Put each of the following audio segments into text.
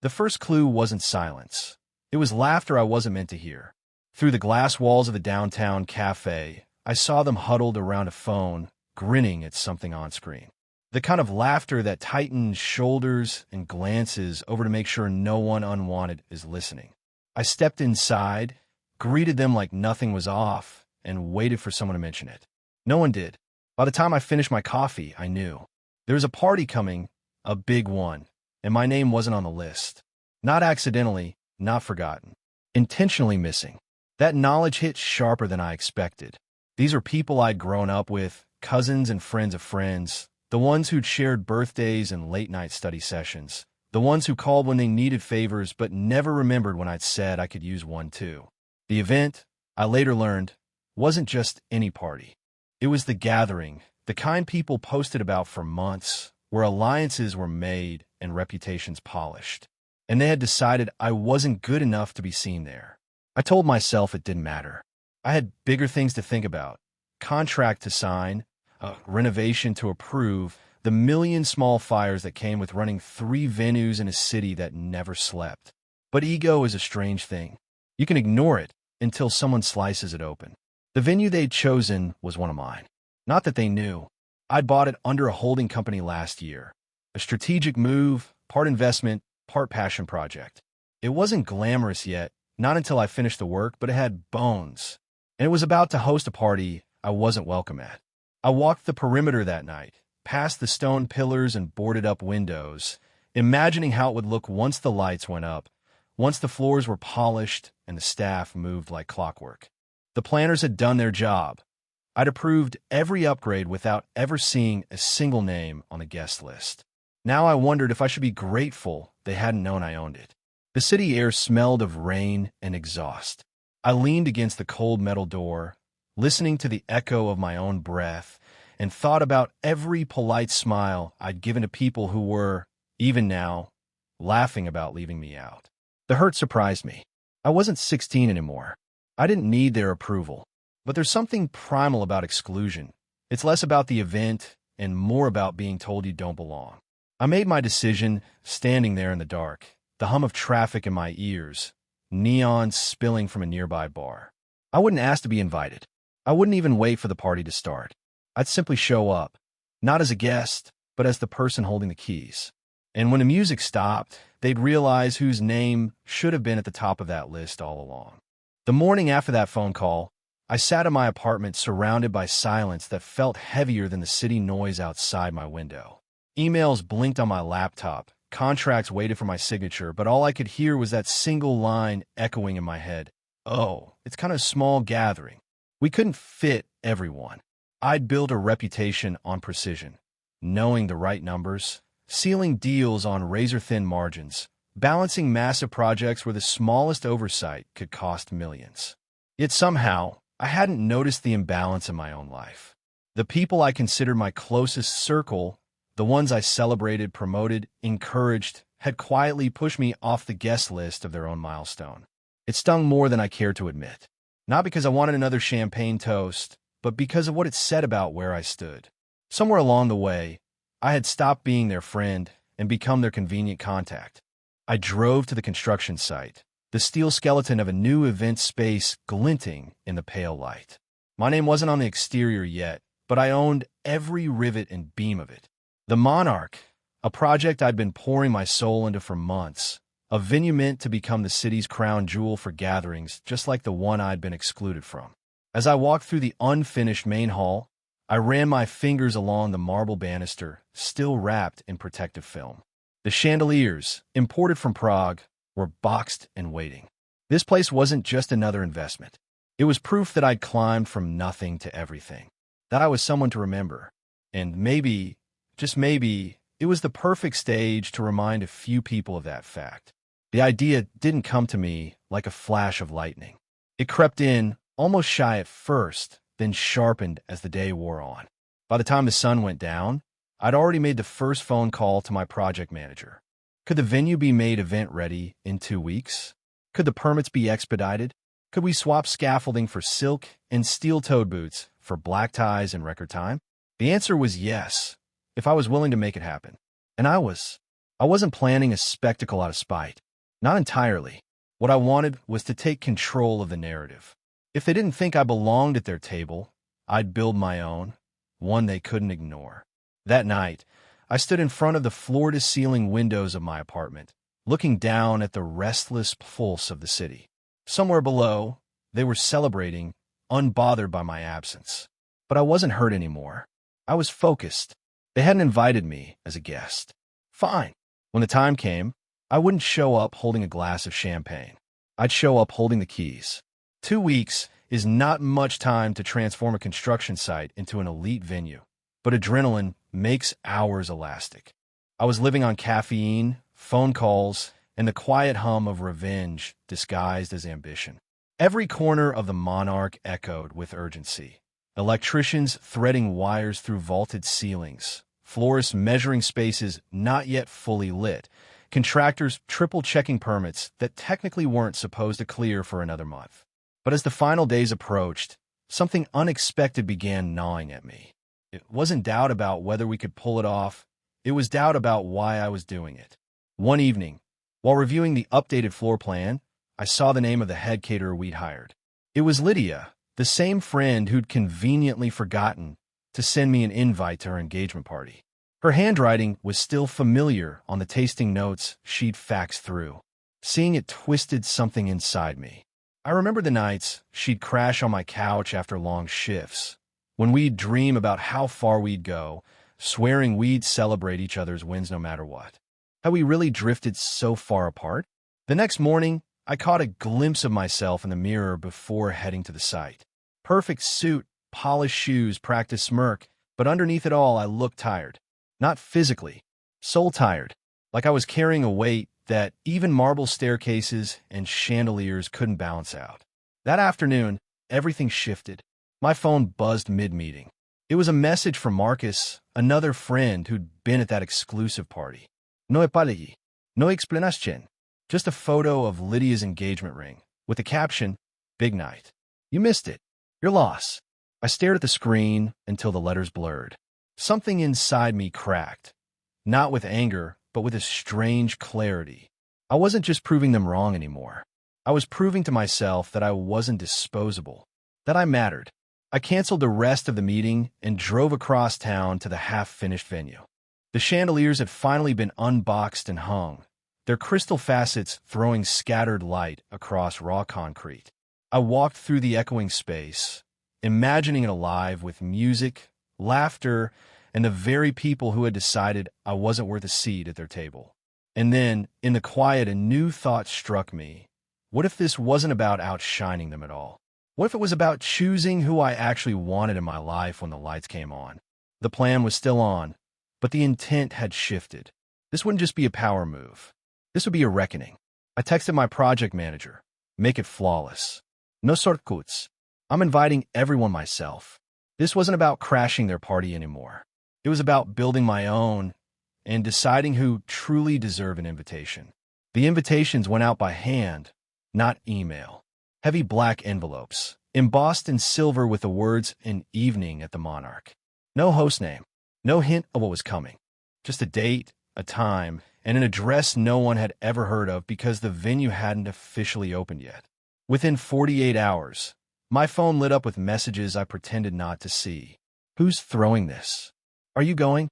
The first clue wasn't silence. It was laughter I wasn't meant to hear. Through the glass walls of the downtown cafe, I saw them huddled around a phone, grinning at something on screen. The kind of laughter that tightens shoulders and glances over to make sure no one unwanted is listening. I stepped inside, greeted them like nothing was off, and waited for someone to mention it. No one did. By the time I finished my coffee, I knew. There was a party coming, a big one, and my name wasn't on the list. Not accidentally, not forgotten. Intentionally missing. That knowledge hit sharper than I expected. These were people I'd grown up with, cousins and friends of friends, the ones who'd shared birthdays and late-night study sessions, the ones who called when they needed favors but never remembered when I'd said I could use one too. The event, I later learned, wasn't just any party. It was the gathering, the kind people posted about for months, where alliances were made and reputations polished. And they had decided I wasn't good enough to be seen there. I told myself it didn't matter. I had bigger things to think about. Contract to sign, a renovation to approve, the million small fires that came with running 3 venues in a city that never slept. But ego is a strange thing. You can ignore it until someone slices it open. The venue they'd chosen was one of mine. Not that they knew. I'd bought it under a holding company last year. A strategic move, part investment, part passion project. It wasn't glamorous yet, not until I finished the work, but it had bones. And it was about to host a party I wasn't welcome at. I walked the perimeter that night, past the stone pillars and boarded-up windows, imagining how it would look once the lights went up, once the floors were polished and the staff moved like clockwork. The planners had done their job. I'd approved every upgrade without ever seeing a single name on the guest list. Now I wondered if I should be grateful they hadn't known I owned it. The city air smelled of rain and exhaust. I leaned against the cold metal door, listening to the echo of my own breath, and thought about every polite smile I'd given to people who were, even now, laughing about leaving me out. The hurt surprised me. I wasn't 16 anymore. I didn't need their approval. But there's something primal about exclusion. It's less about the event and more about being told you don't belong. I made my decision standing there in the dark, the hum of traffic in my ears, neon spilling from a nearby bar. I wouldn't ask to be invited. I wouldn't even wait for the party to start. I'd simply show up, not as a guest, but as the person holding the keys. And when the music stopped, they'd realize whose name should have been at the top of that list all along. The morning after that phone call, I sat in my apartment surrounded by silence that felt heavier than the city noise outside my window. Emails blinked on my laptop, contracts waited for my signature, but all I could hear was that single line echoing in my head. Oh, it's kind of a small gathering. We couldn't fit everyone. I'd built a reputation on precision, knowing the right numbers, sealing deals on razor-thin margins, balancing massive projects where the smallest oversight could cost millions. Yet somehow, I hadn't noticed the imbalance in my own life. The people I considered my closest circle, the ones I celebrated, promoted, encouraged, had quietly pushed me off the guest list of their own milestone. It stung more than I cared to admit. Not because I wanted another champagne toast, but because of what it said about where I stood. Somewhere along the way, I had stopped being their friend and become their convenient contact. I drove to the construction site, the steel skeleton of a new event space glinting in the pale light. My name wasn't on the exterior yet, but I owned every rivet and beam of it. The Monarch, a project I'd been pouring my soul into for months, a venue meant to become the city's crown jewel for gatherings just like the one I'd been excluded from. As I walked through the unfinished main hall, I ran my fingers along the marble banister, still wrapped in protective film. The chandeliers, imported from Prague, were boxed and waiting. This place wasn't just another investment. It was proof that I'd climbed from nothing to everything, that I was someone to remember. And maybe, just maybe, it was the perfect stage to remind a few people of that fact. The idea didn't come to me like a flash of lightning. It crept in, almost shy at first, then sharpened as the day wore on. By the time the sun went down, I'd already made the first phone call to my project manager. Could the venue be made event-ready in 2 weeks? Could the permits be expedited? Could we swap scaffolding for silk and steel-toed boots for black ties in record time? The answer was yes, if I was willing to make it happen. And I was. I wasn't planning a spectacle out of spite. Not entirely. What I wanted was to take control of the narrative. If they didn't think I belonged at their table, I'd build my own, one they couldn't ignore. That night, I stood in front of the floor-to-ceiling windows of my apartment, looking down at the restless pulse of the city. Somewhere below, they were celebrating, unbothered by my absence. But I wasn't hurt anymore. I was focused. They hadn't invited me as a guest. Fine. When the time came, I wouldn't show up holding a glass of champagne. I'd show up holding the keys. 2 weeks is not much time to transform a construction site into an elite venue, but adrenaline makes hours elastic. I was living on caffeine, phone calls, and the quiet hum of revenge disguised as ambition. Every corner of the Monarch echoed with urgency. Electricians threading wires through vaulted ceilings, florists measuring spaces not yet fully lit, contractors triple-checking permits that technically weren't supposed to clear for another month. But as the final days approached, something unexpected began gnawing at me. It wasn't doubt about whether we could pull it off. It was doubt about why I was doing it. One evening, while reviewing the updated floor plan, I saw the name of the head caterer we'd hired. It was Lydia, the same friend who'd conveniently forgotten to send me an invite to her engagement party. Her handwriting was still familiar on the tasting notes she'd faxed through. Seeing it twisted something inside me. I remember the nights she'd crash on my couch after long shifts, when we'd dream about how far we'd go, swearing we'd celebrate each other's wins no matter what. Had we really drifted so far apart? The next morning, I caught a glimpse of myself in the mirror before heading to the site. Perfect suit, polished shoes, practiced smirk, but underneath it all, I looked tired. Not physically, soul tired, like I was carrying a weight that even marble staircases and chandeliers couldn't balance out. That afternoon, everything shifted. My phone buzzed mid-meeting. It was a message from Marcus, another friend who'd been at that exclusive party. No apology, no explanation. Just a photo of Lydia's engagement ring, with the caption, "Big night. You missed it. Your loss." I stared at the screen until the letters blurred. Something inside me cracked, not with anger, but with a strange clarity. I wasn't just proving them wrong anymore. I was proving to myself that I wasn't disposable, that I mattered. I canceled the rest of the meeting and drove across town to the half-finished venue. The chandeliers had finally been unboxed and hung, their crystal facets throwing scattered light across raw concrete. I walked through the echoing space, imagining it alive with music, laughter, and the very people who had decided I wasn't worth a seat at their table. And then, in the quiet, a new thought struck me. What if this wasn't about outshining them at all? What if it was about choosing who I actually wanted in my life when the lights came on? The plan was still on, but the intent had shifted. This wouldn't just be a power move. This would be a reckoning. I texted my project manager. Make it flawless. No shortcuts. I'm inviting everyone myself. This wasn't about crashing their party anymore. It was about building my own and deciding who truly deserved an invitation. The invitations went out by hand, not email. Heavy black envelopes, embossed in silver with the words "An Evening at the Monarch." No host name, no hint of what was coming. Just a date, a time, and an address no one had ever heard of because the venue hadn't officially opened yet. Within 48 hours, my phone lit up with messages I pretended not to see. Who's throwing this? Are you going?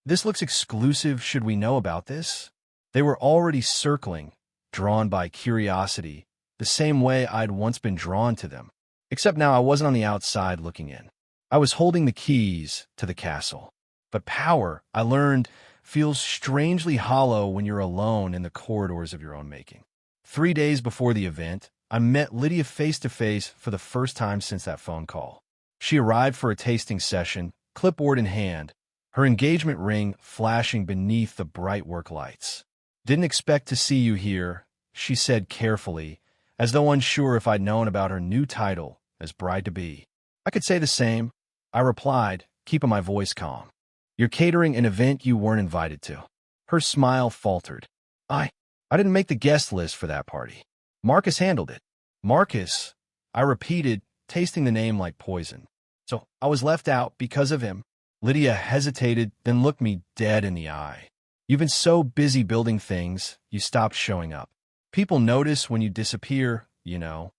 This looks exclusive. Should we know about this? They were already circling, drawn by curiosity, the same way I'd once been drawn to them. Except now I wasn't on the outside looking in. I was holding the keys to the castle. But power, I learned, feels strangely hollow when you're alone in the corridors of your own making. 3 days before the event, I met Lydia face-to-face for the first time since that phone call. She arrived for a tasting session, clipboard in hand, her engagement ring flashing beneath the bright work lights. "Didn't expect to see you here," she said carefully, as though unsure if I'd known about her new title as bride-to-be. "I could say the same," I replied, keeping my voice calm. "You're catering an event you weren't invited to." Her smile faltered. I didn't make the guest list for that party. Marcus handled it." "Marcus," I repeated, tasting the name like poison. "So I was left out because of him?" Lydia hesitated, then looked me dead in the eye. You've been so busy building things, you stopped showing up. People notice when you disappear, you know.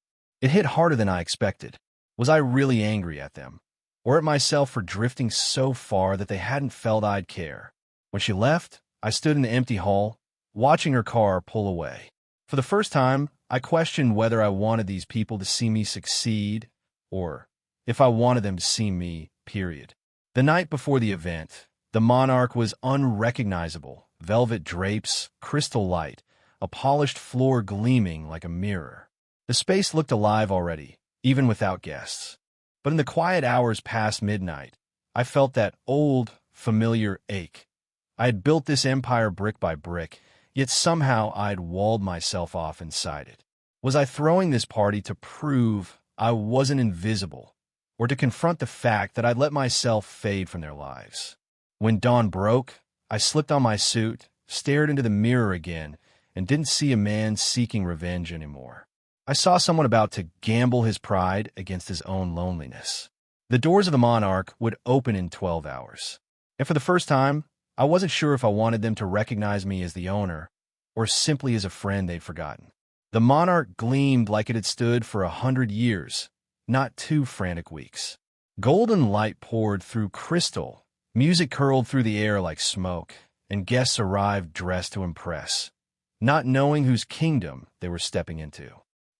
It hit harder than I expected. Was I really angry at them? Or at myself for drifting so far that they hadn't felt I'd care? When she left, I stood in the empty hall, watching her car pull away. For the first time, I questioned whether I wanted these people to see me succeed, or if I wanted them to see me, period. The night before the event, the Monarch was unrecognizable, velvet drapes, crystal light, a polished floor gleaming like a mirror. The space looked alive already, even without guests. But in the quiet hours past midnight, I felt that old, familiar ache. I had built this empire brick by brick, yet somehow I'd walled myself off inside it. Was I throwing this party to prove I wasn't invisible, or to confront the fact that I'd let myself fade from their lives? When dawn broke, I slipped on my suit, stared into the mirror again, and didn't see a man seeking revenge anymore. I saw someone about to gamble his pride against his own loneliness. The doors of the Monarch would open in 12 hours. And for the first time, I wasn't sure if I wanted them to recognize me as the owner, or simply as a friend they'd forgotten. The Monarch gleamed like it had stood for 100 years, not 2 frantic weeks. Golden light poured through crystal, music curled through the air like smoke, and guests arrived dressed to impress, not knowing whose kingdom they were stepping into.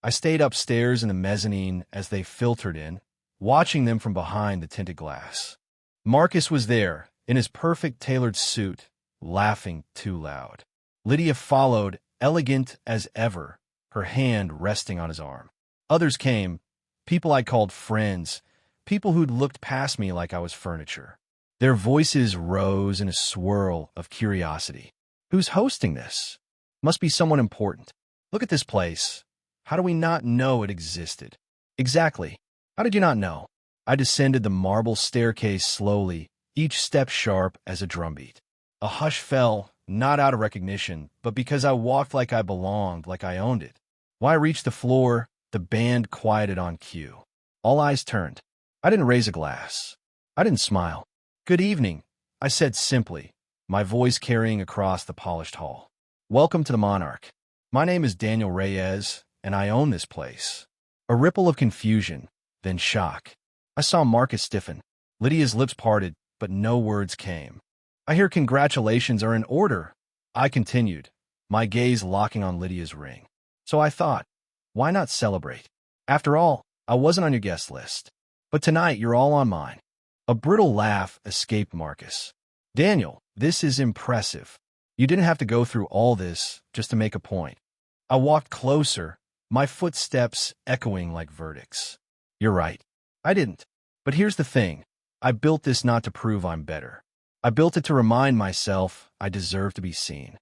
I stayed upstairs in the mezzanine as they filtered in, watching them from behind the tinted glass. Marcus was there, in his perfect tailored suit, laughing too loud. Lydia followed, elegant as ever, her hand resting on his arm. Others came, people I called friends, people who'd looked past me like I was furniture. Their voices rose in a swirl of curiosity. Who's hosting this? Must be someone important. Look at this place. How do we not know it existed? Exactly. How did you not know? I descended the marble staircase slowly, each step sharp as a drumbeat. A hush fell, not out of recognition, but because I walked like I belonged, like I owned it. When I reached the floor, the band quieted on cue. All eyes turned. I didn't raise a glass. I didn't smile. "Good evening," I said simply, my voice carrying across the polished hall. "Welcome to the Monarch. My name is Daniel Reyes, and I own this place." A ripple of confusion, then shock. I saw Marcus stiffen. Lydia's lips parted, but no words came. "I hear congratulations are in order," I continued, my gaze locking on Lydia's ring. "So I thought, why not celebrate? After all, I wasn't on your guest list. But tonight you're all on mine." A brittle laugh escaped Marcus. "Daniel, this is impressive. You didn't have to go through all this just to make a point." I walked closer, my footsteps echoing like verdicts. "You're right. I didn't. But here's the thing. I built this not to prove I'm better. I built it to remind myself I deserve to be seen."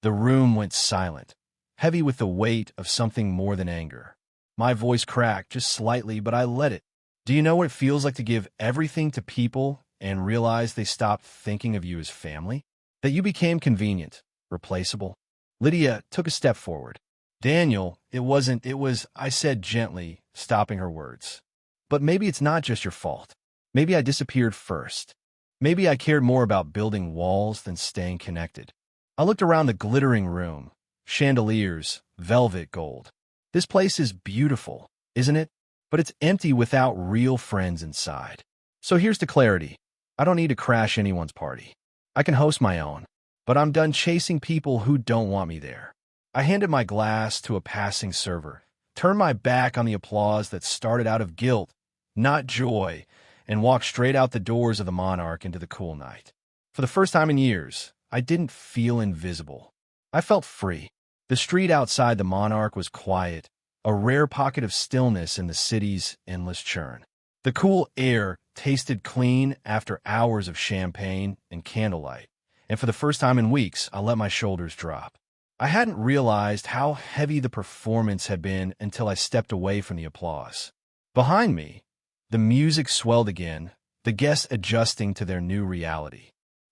The room went silent, heavy with the weight of something more than anger. My voice cracked just slightly, but I let it. Do you know what it feels like to give everything to people and realize they stopped thinking of you as family? That you became convenient, replaceable? Lydia took a step forward. "Daniel, it was," I said gently, stopping her words. "But maybe it's not just your fault. Maybe I disappeared first. Maybe I cared more about building walls than staying connected." I looked around the glittering room. Chandeliers, velvet gold. This place is beautiful, isn't it? But it's empty without real friends inside. So here's the clarity. I don't need to crash anyone's party. I can host my own. But I'm done chasing people who don't want me there. I handed my glass to a passing server, turned my back on the applause that started out of guilt, not joy, and walked straight out the doors of the Monarch into the cool night. For the first time in years, I didn't feel invisible. I felt free. The street outside the Monarch was quiet, a rare pocket of stillness in the city's endless churn. The cool air tasted clean after hours of champagne and candlelight, and for the first time in weeks, I let my shoulders drop. I hadn't realized how heavy the performance had been until I stepped away from the applause. Behind me, the music swelled again, the guests adjusting to their new reality.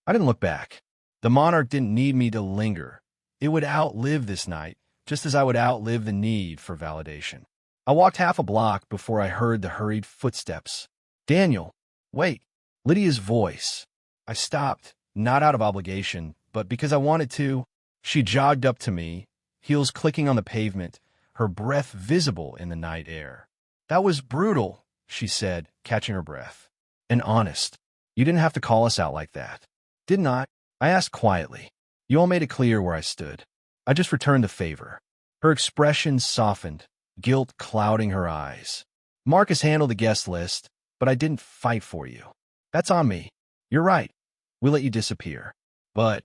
I didn't look back. The Monarch didn't need me to linger. It would outlive this night, just as I would outlive the need for validation. I walked half a block before I heard the hurried footsteps. "Daniel, wait." Lydia's voice. I stopped, not out of obligation, but because I wanted to. She jogged up to me, heels clicking on the pavement, her breath visible in the night air. "That was brutal," she said, catching her breath. "And honest. You didn't have to call us out like that." "Didn't I?" I asked quietly. "You all made it clear where I stood. I just returned the favor." Her expression softened, guilt clouding her eyes. "Marcus handled the guest list, but I didn't fight for you. That's on me. You're right. We let you disappear. But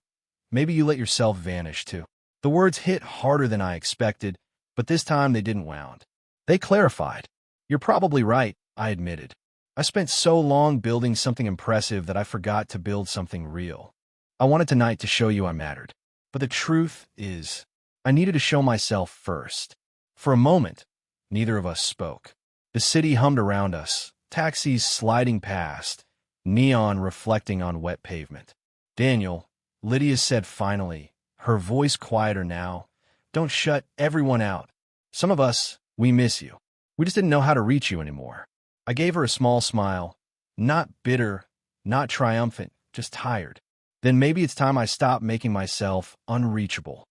maybe you let yourself vanish, too." The words hit harder than I expected, but this time they didn't wound. They clarified. "You're probably right," I admitted. "I spent so long building something impressive that I forgot to build something real. I wanted tonight to show you I mattered. But the truth is, I needed to show myself first." For a moment, neither of us spoke. The city hummed around us, taxis sliding past, neon reflecting on wet pavement. "Daniel," Lydia said finally, her voice quieter now, "don't shut everyone out. Some of us, we miss you. We just didn't know how to reach you anymore." I gave her a small smile, not bitter, not triumphant, just tired. "Then maybe it's time I stopped making myself unreachable."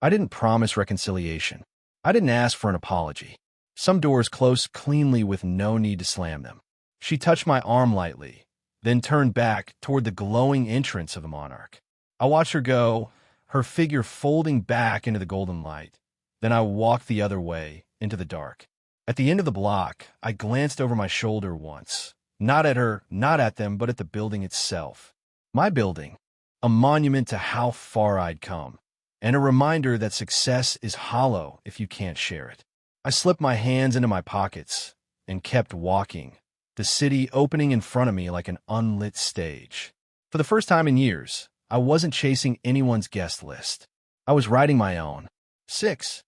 I didn't promise reconciliation. I didn't ask for an apology. Some doors closed cleanly with no need to slam them. She touched my arm lightly, then turned back toward the glowing entrance of the Monarch. I watched her go, her figure folding back into the golden light. Then I walked the other way, into the dark. At the end of the block, I glanced over my shoulder once. Not at her, not at them, but at the building itself. My building. A monument to how far I'd come. And a reminder that success is hollow if you can't share it. I slipped my hands into my pockets and kept walking, the city opening in front of me like an unlit stage. For the first time in years, I wasn't chasing anyone's guest list. I was writing my own. 6.